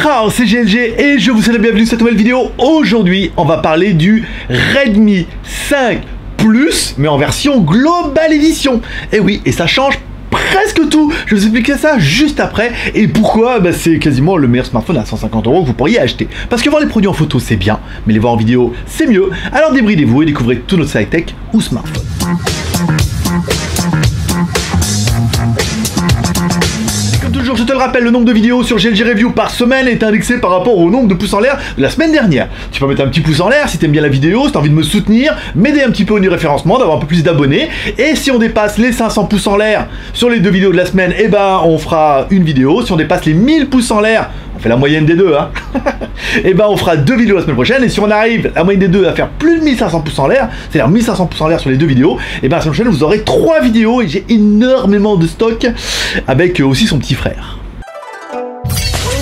Ciao, c'est GLG et je vous souhaite la bienvenue sur cette nouvelle vidéo. Aujourd'hui, on va parler du Redmi 5 Plus, mais en version Global Edition. Et oui, et ça change presque tout. Je vais vous expliquer ça juste après. Et pourquoi c'est quasiment le meilleur smartphone à 150 € que vous pourriez acheter. Parce que voir les produits en photo, c'est bien, mais les voir en vidéo, c'est mieux. Alors débridez-vous et découvrez tout notre high-tech ou smartphone. Toujours, je te le rappelle, le nombre de vidéos sur GLG Review par semaine est indexé par rapport au nombre de pouces en l'air de la semaine dernière. Tu peux mettre un petit pouce en l'air si t'aimes bien la vidéo, si t'as envie de me soutenir, m'aider un petit peu au niveau référencement, d'avoir un peu plus d'abonnés. Et si on dépasse les 500 pouces en l'air sur les deux vidéos de la semaine, eh ben on fera une vidéo. Si on dépasse les 1000 pouces en l'air, on fait la moyenne des deux, hein. Et ben on fera deux vidéos la semaine prochaine. Et si on arrive, la moyenne des deux, à faire plus de 1500 pouces en l'air, c'est-à-dire 1500 pouces en l'air sur les deux vidéos, et ben la semaine prochaine vous aurez 3 vidéos et j'ai énormément de stock avec aussi son petit frère.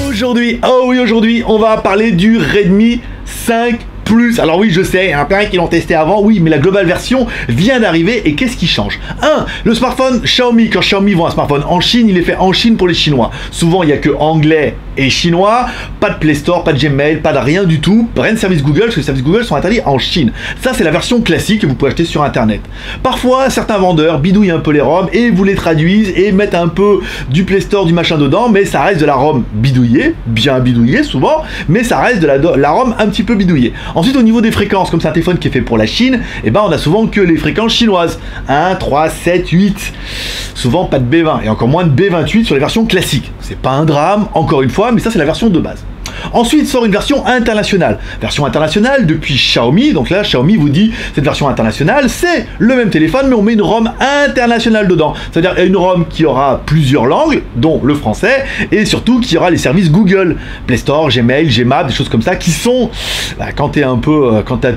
Aujourd'hui, aujourd'hui, on va parler du Redmi 5 Plus. Alors oui, je sais, il y en a plein qui l'ont testé avant, oui, mais la globale version vient d'arriver et qu'est-ce qui change? Le smartphone Xiaomi, quand Xiaomi vend un smartphone en Chine, il est fait en Chine pour les Chinois. Souvent, il n'y a que anglais et chinois, pas de Play Store, pas de Gmail, pas de rien du tout, rien de service Google, parce que les services Google sont interdits en Chine. Ça, c'est la version classique que vous pouvez acheter sur Internet. Parfois, certains vendeurs bidouillent un peu les ROM et vous les traduisent et mettent un peu du Play Store, du machin dedans, mais ça reste de la ROM bidouillée, bien bidouillée souvent, mais ça reste de la ROM un petit peu bidouillée. Ensuite, au niveau des fréquences, comme c'est un téléphone qui est fait pour la Chine, et ben on a souvent que les fréquences chinoises. 1, 3, 7, 8. Souvent pas de B20 et encore moins de B28 sur les versions classiques. C'est pas un drame, encore une fois, mais ça c'est la version de base. Ensuite sort une version internationale. Version internationale depuis Xiaomi. Donc là, Xiaomi vous dit, cette version internationale, c'est le même téléphone, mais on met une ROM internationale dedans. C'est-à-dire une ROM qui aura plusieurs langues, dont le français, et surtout qui aura les services Google, Play Store, Gmail, Gmap, des choses comme ça, qui sont, quand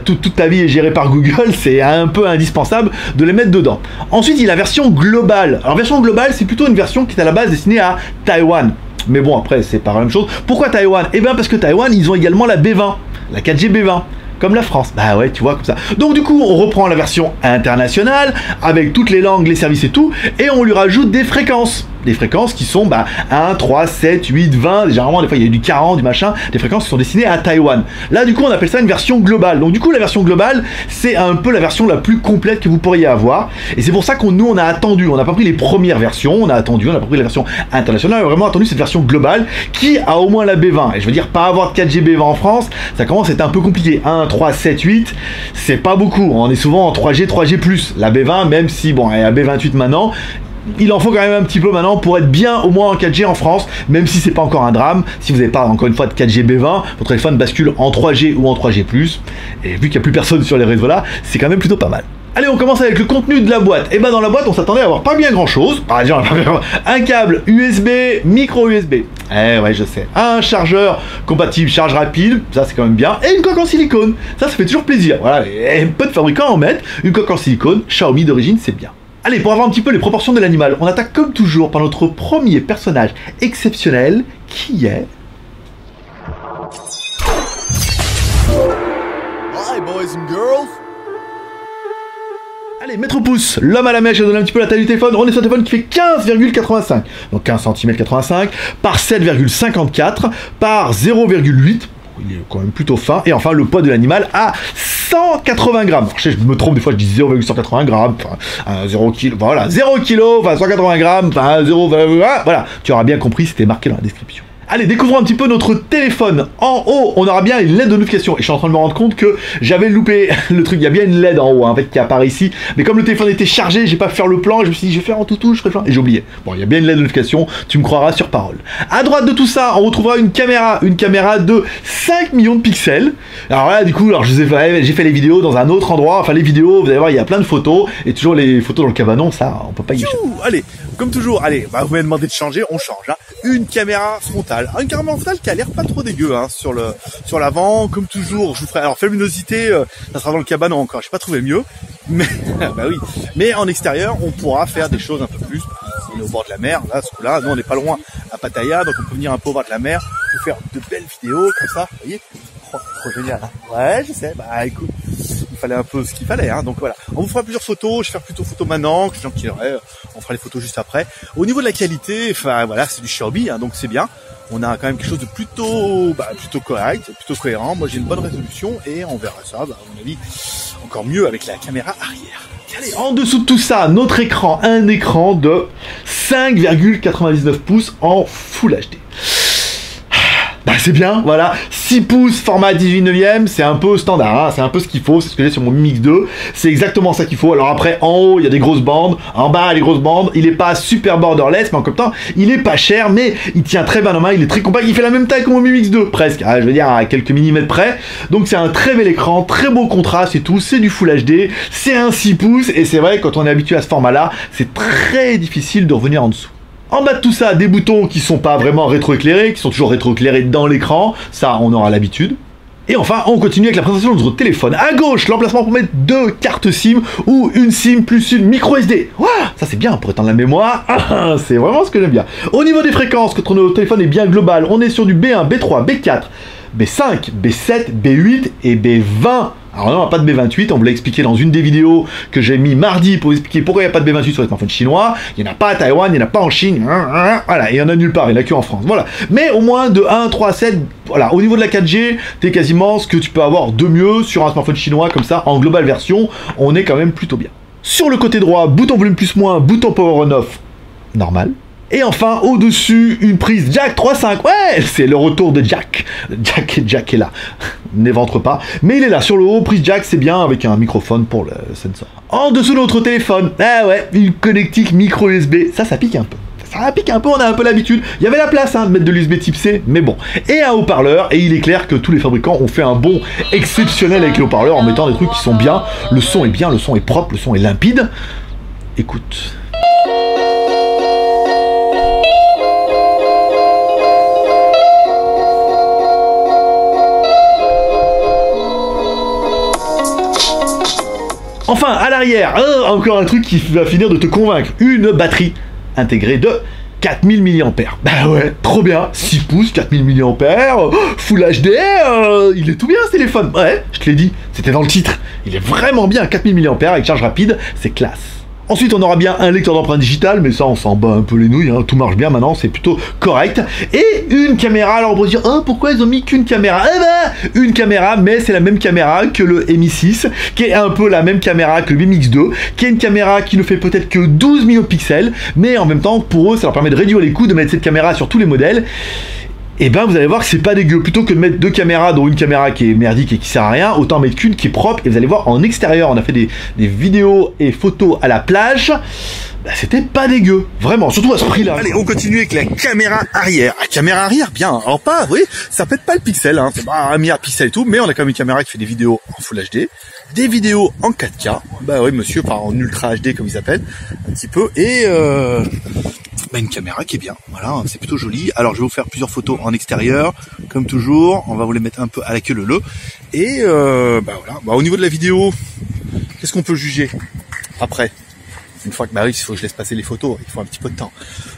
toute ta vie est gérée par Google, c'est un peu indispensable de les mettre dedans. Ensuite, il y a la version globale. Alors, version globale, c'est plutôt une version qui est à la base destinée à Taïwan. Mais bon, après, c'est pas la même chose. Pourquoi Taïwan? Eh bien, parce que Taïwan, ils ont également la B20, la 4G B20. Comme la France. Bah ouais, tu vois, comme ça. Donc du coup, on reprend la version internationale, avec toutes les langues, les services et tout, et on lui rajoute des fréquences. Des fréquences qui sont 1, 3, 7, 8, 20, généralement des fois il y a du 40, du machin, des fréquences qui sont destinées à Taïwan. Là du coup on appelle ça une version globale. Donc du coup la version globale c'est un peu la version la plus complète que vous pourriez avoir. Et c'est pour ça qu'on on a attendu, on n'a pas pris les premières versions, on a attendu, on n'a pas pris la version internationale, on a vraiment attendu cette version globale qui a au moins la B20. Et je veux dire, pas avoir de 4G B20 en France, ça commence à être un peu compliqué. 1, 3, 7, 8, c'est pas beaucoup. On est souvent en 3G, 3G+. La B20, même si bon, elle est à B28 maintenant, il en faut quand même un petit peu maintenant pour être bien au moins en 4G en France, même si c'est pas encore un drame. Si vous n'avez pas encore une fois de 4G B20, votre téléphone bascule en 3G ou en 3G+. Et vu qu'il n'y a plus personne sur les réseaux là, c'est quand même plutôt pas mal. Allez, on commence avec le contenu de la boîte. Et ben dans la boîte, on s'attendait à avoir pas bien grand chose. Par exemple, un câble USB, micro USB. Ouais, je sais. Un chargeur compatible, charge rapide, ça c'est quand même bien. Et une coque en silicone. Ça fait toujours plaisir. Voilà, et peu de fabricants en mettent. Une coque en silicone, Xiaomi d'origine, c'est bien. Allez, pour avoir un petit peu les proportions de l'animal, on attaque comme toujours par notre premier personnage exceptionnel, qui est... Hi boys and girls. Allez, Maître Pouce, l'homme à la mèche, je donne un petit peu la taille du téléphone. On est sur un téléphone qui fait 15,85. Donc 15 cm 85 par 7,54 par 0,8. Il est quand même plutôt fin. Et enfin, le poids de l'animal à 180 grammes. Alors, je me trompe, des fois je dis 0,180 grammes, 0 kg, voilà, 0 kg, enfin 180 grammes, 0, voilà, tu auras bien compris, c'était marqué dans la description. Allez, découvrons un petit peu notre téléphone. En haut, on aura bien une LED de notification. Et je suis en train de me rendre compte que j'avais loupé le truc. Il y a bien une LED en haut, en fait, qui apparaît ici. Mais comme le téléphone était chargé, j'ai pas pu faire le plan. Je me suis dit, je vais faire en tout, je ferai plein. Et j'ai oublié. Bon, il y a bien une LED de notification. Tu me croiras sur parole. À droite de tout ça, on retrouvera une caméra de 5 millions de pixels. Alors là, du coup, j'ai fait les vidéos dans un autre endroit. Enfin, les vidéos, vous allez voir, il y a plein de photos. Et toujours les photos dans le cabanon, ça, on peut pas y échapper. Allez, comme toujours, allez, vous m'avez demandé de changer, on change. Hein. Une caméra frontale. Une caméra frontale qui a l'air pas trop dégueu hein, sur l'avant, comme toujours. Je vous ferai alors luminosité, ça sera dans le cabanon encore. J'ai pas trouvé mieux, mais bah oui. Mais en extérieur, on pourra faire des choses un peu plus. On est au bord de la mer, là, ce coup-là. Nous, on n'est pas loin à Pattaya, donc on peut venir un peu au bord de la mer, pour faire de belles vidéos comme ça. Vous voyez, trop génial. Hein. Ouais, je sais. Bah écoute, il fallait un peu ce qu'il fallait. Hein. Donc voilà, on vous fera plusieurs photos. Je vais faire plutôt photos maintenant, que les gens qui auraient, on fera les photos juste après. Au niveau de la qualité, enfin voilà, c'est du Xiaomi, hein, donc c'est bien. on a quand même quelque chose de plutôt correct, plutôt cohérent. Moi j'ai une bonne résolution et on verra ça, à mon avis, encore mieux avec la caméra arrière. Allez, en dessous de tout ça, notre écran, un écran de 5,99 pouces en Full HD. Bah c'est bien, voilà, 6 pouces format 18/9, c'est un peu standard, hein, c'est un peu ce qu'il faut, c'est ce que j'ai sur mon Mi Mix 2, c'est exactement ça qu'il faut. Alors après, en haut, il y a des grosses bandes, en bas, les grosses bandes, il est pas super borderless, mais en même temps, il est pas cher, mais il tient très bien en main, il est très compact, il fait la même taille que mon Mi Mix 2, presque, je veux dire à quelques millimètres près, donc c'est un très bel écran, très beau contraste et tout, c'est du Full HD, c'est un 6 pouces, et c'est vrai, quand on est habitué à ce format-là, c'est très difficile de revenir en dessous. En bas de tout ça, des boutons qui sont pas vraiment rétroéclairés, qui sont toujours rétroéclairés dans l'écran, ça on aura l'habitude. Et enfin, on continue avec la présentation de notre téléphone. À gauche, l'emplacement pour mettre 2 cartes SIM ou une SIM plus une micro SD. Wow, ça c'est bien pour étendre la mémoire, c'est vraiment ce que j'aime bien. Au niveau des fréquences, quand notre téléphone est bien global, on est sur du B1, B3, B4, B5, B7, B8 et B20. Alors non, on n'a pas de B28, on vous l'a expliqué dans une des vidéos que j'ai mis mardi pour vous expliquer pourquoi il n'y a pas de B28 sur les smartphones chinois. Il n'y en a pas à Taïwan, il n'y en a pas en Chine, voilà, il n'y en a nulle part, il n'y en a que en France, voilà. Mais au moins de 1, 3, 7, voilà, au niveau de la 4G, t'es quasiment ce que tu peux avoir de mieux sur un smartphone chinois comme ça, en global version, on est quand même plutôt bien. Sur le côté droit, bouton volume plus moins, bouton power on off, normal. Et enfin, au-dessus, une prise jack 3.5. Ouais, c'est le retour de Jack. Jack est là. N'éventre pas. Mais il est là, sur le haut, prise jack, c'est bien, avec un microphone pour le sensor. En dessous de notre téléphone, ah ouais, une connectique micro USB. Ça pique un peu. Ça pique un peu, on a un peu l'habitude. Il y avait la place de mettre de l'USB type C, mais bon. Et un haut-parleur, et il est clair que tous les fabricants ont fait un bond exceptionnel avec les haut-parleurs en mettant des trucs qui sont bien. Le son est bien, le son est propre, le son est limpide. Écoute. Enfin, à l'arrière, encore un truc qui va finir de te convaincre. Une batterie intégrée de 4000 mAh. Bah ouais, trop bien. 6 pouces, 4000 mAh, Full HD, il est tout bien ce téléphone. Ouais, je te l'ai dit, c'était dans le titre. Il est vraiment bien, 4000 mAh avec charge rapide, c'est classe. Ensuite, on aura bien un lecteur d'empreintes digitales, mais ça, on s'en bat un peu les nouilles, hein. Tout marche bien maintenant, c'est plutôt correct. Et une caméra, alors on va se dire, pourquoi ils ont mis qu'une caméra? Eh ben, une caméra, mais c'est la même caméra que le Mi 6, qui est un peu la même caméra que le Mi Mix 2, qui est une caméra qui ne fait peut-être que 12 millions de pixels, mais en même temps, pour eux, ça leur permet de réduire les coûts, de mettre cette caméra sur tous les modèles. Et ben vous allez voir que c'est pas dégueu. Plutôt que de mettre 2 caméras, dont une caméra qui est merdique et qui sert à rien, autant mettre qu'une qui est propre. Et vous allez voir en extérieur, on a fait des vidéos et photos à la plage. Bah, c'était pas dégueu, vraiment, surtout à ce prix-là. Allez, on continue avec la caméra arrière. La caméra arrière, bien. Alors pas, oui, ça pète pas le pixel, hein. C'est pas 1 milliard de pixels et tout, mais on a quand même une caméra qui fait des vidéos en Full HD, des vidéos en 4K. Bah oui, monsieur, enfin en Ultra HD comme ils appellent, un petit peu, et une caméra qui est bien. Voilà, c'est plutôt joli. Alors je vais vous faire plusieurs photos en extérieur, comme toujours. On va vous les mettre un peu à la queue leu. Et voilà. Bah, au niveau de la vidéo, qu'est-ce qu'on peut juger après? Une fois que il faut que je laisse passer les photos, il faut un petit peu de temps.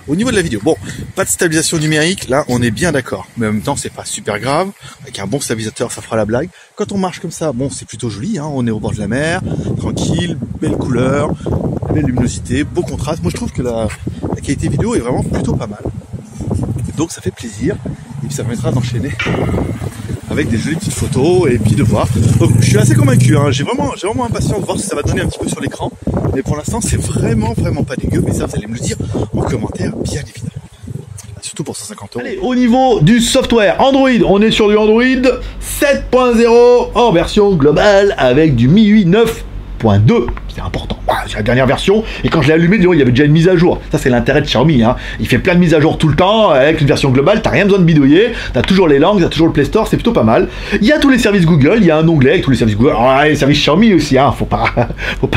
Au niveau de la vidéo, bon, pas de stabilisation numérique, là on est bien d'accord. Mais en même temps, c'est pas super grave. Avec un bon stabilisateur, ça fera la blague. Quand on marche comme ça, bon, c'est plutôt joli, hein. On est au bord de la mer, tranquille, belle couleur, belle luminosité, beau contraste. Moi je trouve que la qualité vidéo est vraiment plutôt pas mal. Donc ça fait plaisir. Et puis ça permettra d'enchaîner avec des jolies petites photos et puis de voir. Donc je suis assez convaincu, hein. J'ai vraiment impatient de voir ce que ça va donner un petit peu sur l'écran. Mais pour l'instant, c'est vraiment pas dégueu. Mais ça, vous allez me le dire en commentaire, bien évidemment. Surtout pour 150 €. Allez, au niveau du software Android, on est sur du Android 7.0 en version globale avec du MIUI 9.2. C'est important. C'est la dernière version. Et quand je l'ai allumé, disons, il y avait déjà une mise à jour. Ça, c'est l'intérêt de Xiaomi, hein. Il fait plein de mises à jour tout le temps. Avec une version globale, t'as rien besoin de bidouiller. T'as toujours les langues, t'as toujours le Play Store. C'est plutôt pas mal. Il y a tous les services Google. Il y a un onglet avec tous les services Google. Alors, les services Xiaomi aussi, hein. Faut pas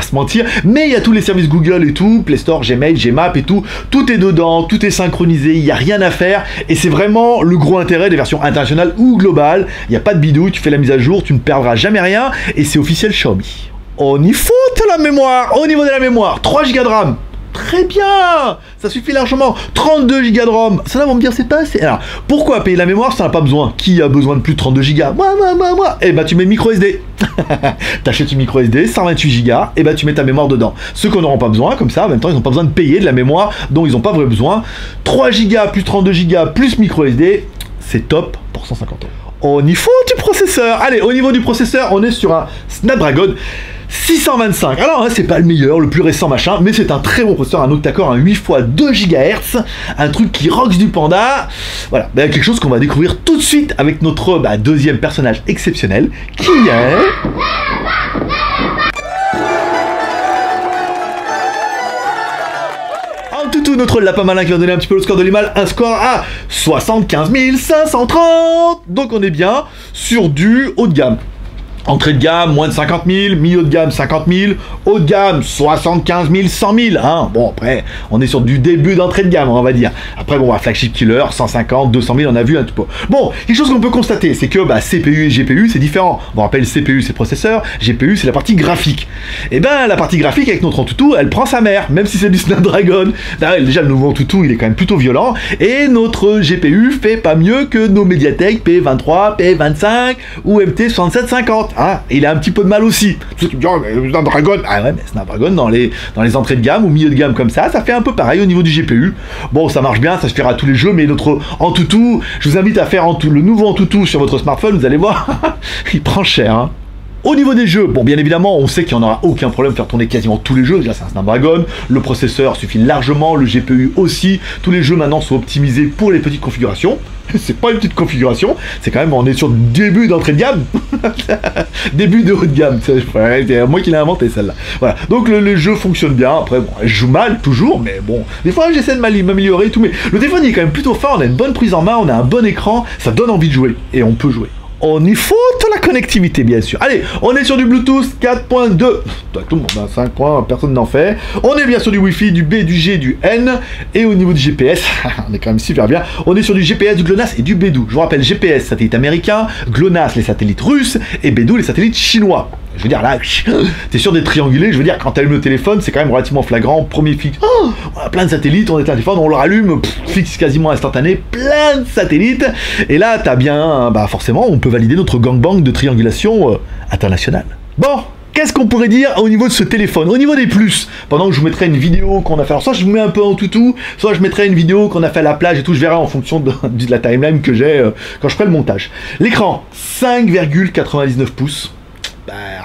se mentir. Mais il y a tous les services Google et tout. Play Store, Gmail, Gmap et tout. Tout est dedans. Tout est synchronisé. Il n'y a rien à faire. Et c'est vraiment le gros intérêt des versions internationales ou globales. Il n'y a pas de bidouille. Tu fais la mise à jour. Tu ne perdras jamais rien. Et c'est officiel Xiaomi. On y fout la mémoire. Au niveau de la mémoire, 3 Go de RAM. Très bien, ça suffit largement. 32 Go de ROM, ça là vont me dire c'est pas assez. Alors, pourquoi payer la mémoire, ça n'a pas besoin? Qui a besoin de plus de 32 Go? Moi. Eh ben tu mets le micro SD. T'achètes une micro SD, 128 Go, et ben tu mets ta mémoire dedans. Ceux qu'on n'auront pas besoin, comme ça, en même temps, ils n'ont pas besoin de payer de la mémoire dont ils n'ont pas vrai besoin. 3 Go plus 32 Go plus micro SD, c'est top pour 150 €. On y faut du processeur. Allez, au niveau du processeur, on est sur un Snapdragon 625. Alors, hein, c'est pas le meilleur, le plus récent machin, mais c'est un très bon processeur, un octa-core, un 8 x 2 GHz, un truc qui rocks du panda. Voilà, ben, quelque chose qu'on va découvrir tout de suite avec notre deuxième personnage exceptionnel, qui est... Toutou, notre lapin malin qui va donner un petit peu le score de l'Imal, un score à 75 530. Donc on est bien sur du haut de gamme. Entrée de gamme, moins de 50 000, milieu de gamme, 50 000, haut de gamme, 75 000, 100 000, hein. Bon, après, on est sur du début d'entrée de gamme, on va dire. Après, bon, flagship killer, 150, 200 000, on a vu un petit peu. Bon, quelque chose qu'on peut constater, c'est que CPU et GPU, c'est différent. Bon, on rappelle, CPU, c'est le processeur, GPU, c'est la partie graphique. Et ben, la partie graphique, avec notre Antutu, elle prend sa mère, même si c'est du Snapdragon. Déjà, le nouveau Antutu, il est quand même plutôt violent, et notre GPU fait pas mieux que nos Mediatek P23, P25 ou MT6750. Hein, il a un petit peu de mal aussi. Ceux qui me disent, oh, mais Snapdragon, ah ouais, mais Snapdragon dans les entrées de gamme ou milieu de gamme comme ça fait un peu pareil au niveau du GPU. Bon, ça marche bien, ça se fera à tous les jeux, mais notre Antutu, je vous invite à faire le nouveau Antutu sur votre smartphone, vous allez voir, il prend cher. Hein. Au niveau des jeux, bon, bien évidemment, on sait qu'il n'y en aura aucun problème de faire tourner quasiment tous les jeux. Déjà, c'est un Snapdragon. Le processeur suffit largement, le GPU aussi. Tous les jeux maintenant sont optimisés pour les petites configurations. C'est pas une petite configuration, c'est quand même, on est sur le début d'entrée de gamme. Début de haut de gamme. C'est moi qui l'ai inventé celle-là. Voilà. Donc le jeu fonctionne bien. Après, bon, je joue mal toujours, mais bon, des fois j'essaie de m'améliorer et tout. Mais le téléphone il est quand même plutôt fort. On a une bonne prise en main, on a un bon écran, ça donne envie de jouer et on peut jouer. On y faut de la connectivité, bien sûr. Allez, on est sur du Bluetooth 4.2. Tout le monde a 5 points, personne n'en fait. On est bien sur du Wi-Fi, du B, du G, du N. Et au niveau du GPS, on est quand même super bien. On est sur du GPS, du GLONASS et du Beidou. Je vous rappelle, GPS, satellite américain, GLONASS, les satellites russes, et Beidou, les satellites chinois. Je veux dire, là, t'es sûr d'être triangulé. Je veux dire, quand t'allumes le téléphone, c'est quand même relativement flagrant. Premier fixe, oh, on a plein de satellites, on est un téléphone, on le rallume, fixe quasiment instantané, plein de satellites. Et là, t'as bien, forcément, on peut valider notre gangbang de triangulation internationale. Bon, qu'est-ce qu'on pourrait dire au niveau de ce téléphone? Au niveau des plus, pendant que je vous mettrai une vidéo qu'on a fait, alors soit je vous mets un peu en toutou, soit je mettrai une vidéo qu'on a fait à la plage et tout, je verrai en fonction de la timeline que j'ai quand je ferai le montage. L'écran, 5,99 pouces.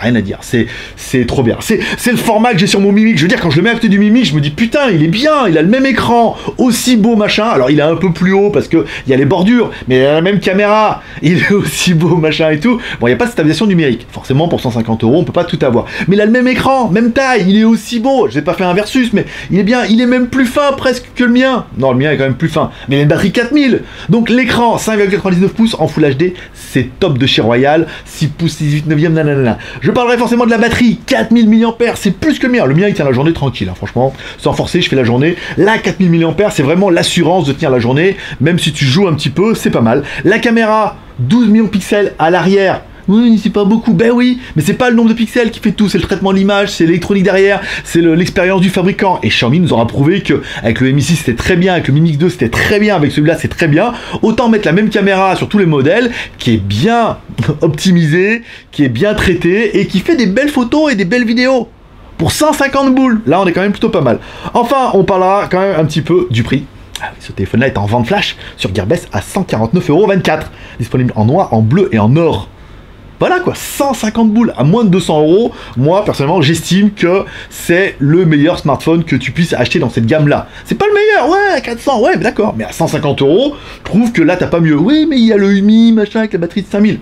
Rien à dire, c'est trop bien. C'est le format que j'ai sur mon Mimic. Je veux dire, quand je le mets à côté du Mimic, je me dis putain, il est bien, il a le même écran, aussi beau machin. Alors il est un peu plus haut parce que il y a les bordures, mais il a la même caméra, il est aussi beau machin et tout. Bon, il n'y a pas de stabilisation numérique. Forcément, pour 150 €, on peut pas tout avoir. Mais il a le même écran, même taille, il est aussi beau. Je n'ai pas fait un versus, mais il est bien, il est même plus fin presque que le mien. Non, le mien est quand même plus fin. Mais il a une batterie 4000. Donc l'écran 5,99 pouces en Full HD, c'est top de chez Royal. 6 pouces, 18 neuvième, nanana. Je parlerai forcément de la batterie, 4000 mAh, c'est plus que le mien. Le mien il tient la journée tranquille, hein, franchement, sans forcer, je fais la journée. Là, 4000 mAh, c'est vraiment l'assurance de tenir la journée, même si tu joues un petit peu, c'est pas mal. La caméra, 12 millions de pixels à l'arrière. Oui, c'est pas beaucoup, ben oui, mais c'est pas le nombre de pixels qui fait tout, c'est le traitement de l'image, c'est l'électronique derrière, c'est l'expérience du fabricant. Et Xiaomi nous aura prouvé que avec le Mi 6 c'était très bien, avec le Mi Mix 2 c'était très bien, avec celui-là c'est très bien. Autant mettre la même caméra sur tous les modèles, qui est bien optimisée, qui est bien traitée et qui fait des belles photos et des belles vidéos. Pour 150 boules, là on est quand même plutôt pas mal. Enfin, on parlera quand même un petit peu du prix. Ce téléphone-là est en vente flash sur Gearbest à 149,24 €, disponible en noir, en bleu et en or. Voilà quoi, 150 boules à moins de 200 €. Moi, personnellement, j'estime que c'est le meilleur smartphone que tu puisses acheter dans cette gamme-là. C'est pas le meilleur, ouais, 400, ouais, mais d'accord. Mais à 150 €, prouve que là, t'as pas mieux. Oui, mais il y a le Umi, machin, avec la batterie de 5000.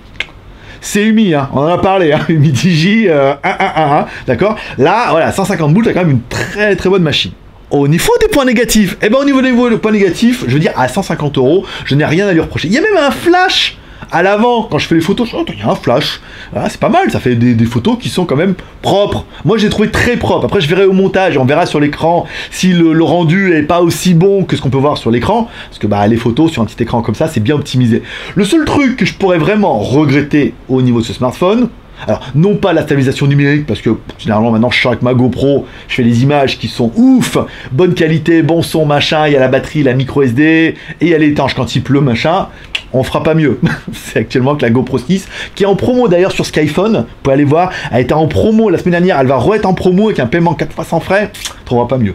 C'est Umi, hein, on en a parlé, hein, Umi Digi 1111, d'accord. Là, voilà, 150 boules, t'as quand même une très très bonne machine. Au niveau des points négatifs, eh ben au niveau des points négatifs, je veux dire, à 150 €, je n'ai rien à lui reprocher. Il y a même un flash à l'avant, quand je fais les photos, il y a un flash. Voilà, c'est pas mal, ça fait des photos qui sont quand même propres. Moi, j'ai trouvé très propre. Après, je verrai au montage, on verra sur l'écran si le rendu est pas aussi bon que ce qu'on peut voir sur l'écran. Parce que les photos sur un petit écran comme ça, c'est bien optimisé. Le seul truc que je pourrais vraiment regretter au niveau de ce smartphone, Alors, non pas la stabilisation numérique, parce que généralement maintenant je sors avec ma GoPro, je fais des images qui sont ouf, bonne qualité, bon son, machin, il y a la batterie, la micro SD, et il y a l'étanche quand il pleut, machin. On fera pas mieux. C'est actuellement que la GoPro 6, qui est en promo d'ailleurs sur Skyphone, vous pouvez aller voir, elle était en promo la semaine dernière, elle va re-être en promo avec un paiement 4 fois sans frais, on trouvera pas mieux.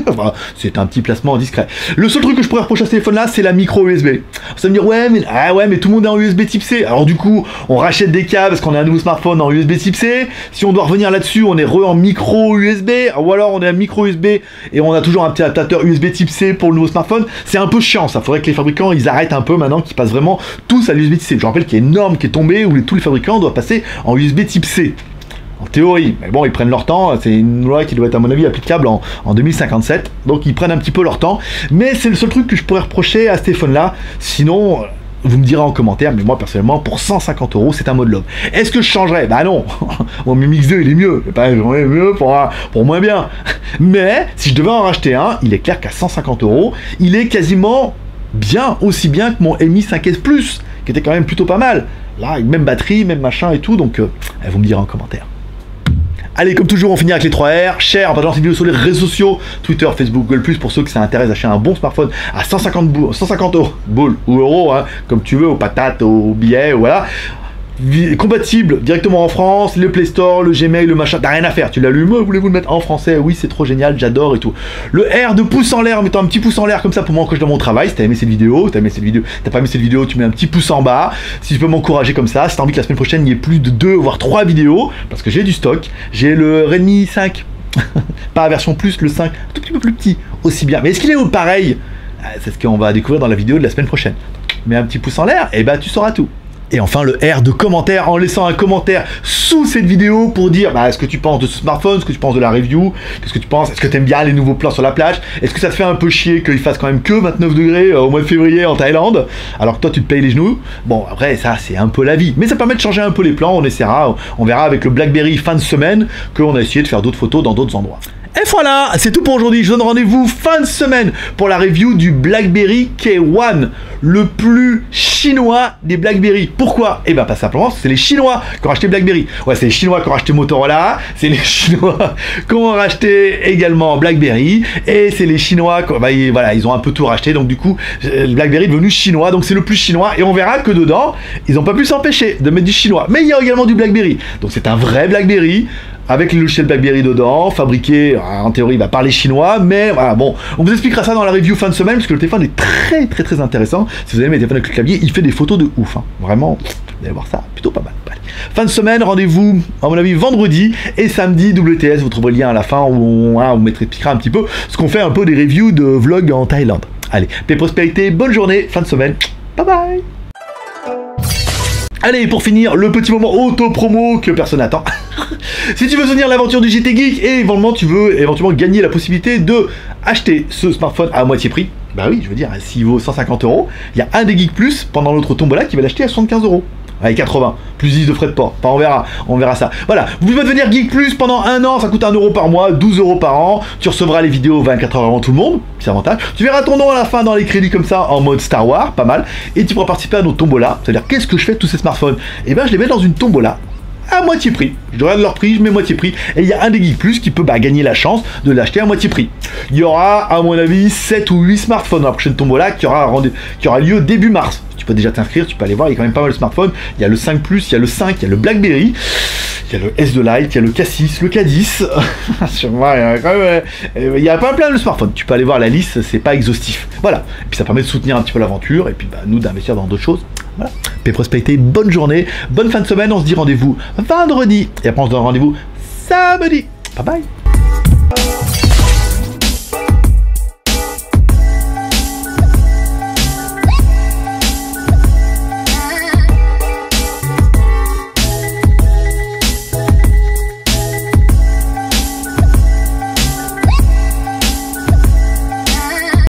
Enfin, c'est un petit placement discret. Le seul truc que je pourrais reprocher à ce téléphone là, c'est la micro USB. Vous allez me dire ouais mais tout le monde est en USB type C. Alors du coup on rachète des câbles parce qu'on a un nouveau smartphone en USB type C. Si on doit revenir là-dessus, on est en micro USB, ou alors on est à micro USB et on a toujours un petit adaptateur USB type C pour le nouveau smartphone. C'est un peu chiant ça. Faudrait que les fabricants ils arrêtent un peu maintenant, qu'ils passent vraiment tous à l'USB type C. Je rappelle qu'il y a une norme qui est tombée où tous les fabricants doivent passer en USB type C. En théorie, mais bon, ils prennent leur temps, c'est une loi qui doit être à mon avis applicable en 2057, donc ils prennent un petit peu leur temps, mais c'est le seul truc que je pourrais reprocher à ce téléphone-là, sinon, vous me direz en commentaire, mais moi personnellement, pour 150 €, c'est un mode love. Est-ce que je changerais? Bah non, mon Mi Mix 2 il est mieux, c'est pas mieux pour moins bien, mais si je devais en racheter un, il est clair qu'à 150 €, il est quasiment bien, aussi bien que mon Mi 5S Plus, qui était quand même plutôt pas mal, là, avec même batterie, même machin et tout, donc vous me direz en commentaire. Allez, comme toujours, on finit avec les 3 R. Share, en partageant cette vidéo sur les réseaux sociaux, Twitter, Facebook, Google+, pour ceux qui s'intéressent d'acheter un bon smartphone à 150 boules ou euros, hein, comme tu veux, aux patates, aux billets, voilà. Compatible directement en France, le Play Store, le Gmail, le machin, t'as rien à faire, tu l'allumes, voulez-vous le mettre en français? Oui, c'est trop génial, j'adore et tout. Le R de pouce en l'air, en mettant un petit pouce en l'air comme ça pour m'encourager dans mon travail. Si t'as aimé cette vidéo, t'as pas aimé cette vidéo, tu mets un petit pouce en bas. Si tu peux m'encourager comme ça, si t'as envie que la semaine prochaine il y ait plus de 2 voire 3 vidéos, parce que j'ai du stock, j'ai le Redmi 5, pas la version plus, le 5, un tout petit peu plus petit, aussi bien. Mais est-ce qu'il est pareil? C'est ce qu'on va découvrir dans la vidéo de la semaine prochaine. Mets un petit pouce en l'air, et bah tu sauras tout. Et enfin le R de commentaire, en laissant un commentaire sous cette vidéo pour dire ce que tu penses de ce smartphone, ce que tu penses de la review, qu'est-ce que tu penses, est-ce que tu aimes bien les nouveaux plans sur la plage, est-ce que ça te fait un peu chier qu'il fasse quand même que 29 degrés au mois de février en Thaïlande, alors que toi tu te payes les genoux. Bon après ça c'est un peu la vie, mais ça permet de changer un peu les plans, on verra avec le BlackBerry fin de semaine qu'on a essayé de faire d'autres photos dans d'autres endroits. Et voilà, c'est tout pour aujourd'hui. Je donne rendez-vous fin de semaine pour la review du BlackBerry K1, le plus chinois des BlackBerry. Pourquoi? Eh ben pas simplement, c'est les Chinois qui ont racheté BlackBerry. Ouais, c'est les Chinois qui ont racheté Motorola, c'est les Chinois qui ont racheté également BlackBerry, et c'est les Chinois, voilà, ils ont un peu tout racheté, donc du coup, le BlackBerry est devenu chinois, donc c'est le plus chinois, et on verra que dedans, ils n'ont pas pu s'empêcher de mettre du chinois. Mais il y a également du BlackBerry, donc c'est un vrai BlackBerry, avec le logiciel BlackBerry dedans, fabriqué en théorie par les Chinois, mais voilà, bon, on vous expliquera ça dans la review fin de semaine, parce que le téléphone est très intéressant. Si vous avez mes téléphones avec le clavier, il fait des photos de ouf, hein. Vraiment, vous allez voir ça, plutôt pas mal. Allez. Fin de semaine, rendez-vous, à mon avis, vendredi et samedi, WTS, vous trouverez le lien à la fin où on vous expliquera un petit peu ce qu'on fait un peu des reviews de vlogs en Thaïlande. Allez, paix, prospérité, bonne journée, fin de semaine, bye bye. Allez, pour finir, le petit moment auto-promo que personne n'attend. Si tu veux soutenir l'aventure du JT Geek et éventuellement tu veux gagner la possibilité de acheter ce smartphone à moitié prix, bah oui, je veux dire, s'il vaut 150 €, il y a un des Geek Plus pendant l'autre tombola qui va l'acheter à 75 €. Avec 80, plus 10 de frais de port. Enfin, on verra ça. Voilà, vous pouvez devenir Geek Plus pendant 1 an, ça coûte 1 € par mois, 12 € par an. Tu recevras les vidéos 24 heures avant tout le monde, c'est avantage. Tu verras ton nom à la fin dans les crédits comme ça, en mode Star Wars, pas mal. Et tu pourras participer à nos tombola. C'est-à-dire, qu'est-ce que je fais de tous ces smartphones? Eh ben, je les mets dans une tombola à moitié prix. Je regarde leur prix, je mets moitié prix. Et il y a un des Geek Plus qui peut gagner la chance de l'acheter à moitié prix. Il y aura, à mon avis, 7 ou 8 smartphones dans la prochaine tombola qui aura lieu début mars. Tu peux déjà t'inscrire, tu peux aller voir, il y a quand même pas mal de smartphones. Il y a le 5 Plus, il y a le 5, il y a le BlackBerry, il y a le S2 Lite, il y a le K6, le K10. Sur moi, il y a plein de smartphones. Tu peux aller voir la liste, c'est pas exhaustif. Voilà. Et puis ça permet de soutenir un petit peu l'aventure et puis nous d'investir dans d'autres choses. Voilà. Paix, prospérité, bonne journée, bonne fin de semaine. On se dit rendez-vous vendredi et après on se donne rendez-vous samedi. Bye bye.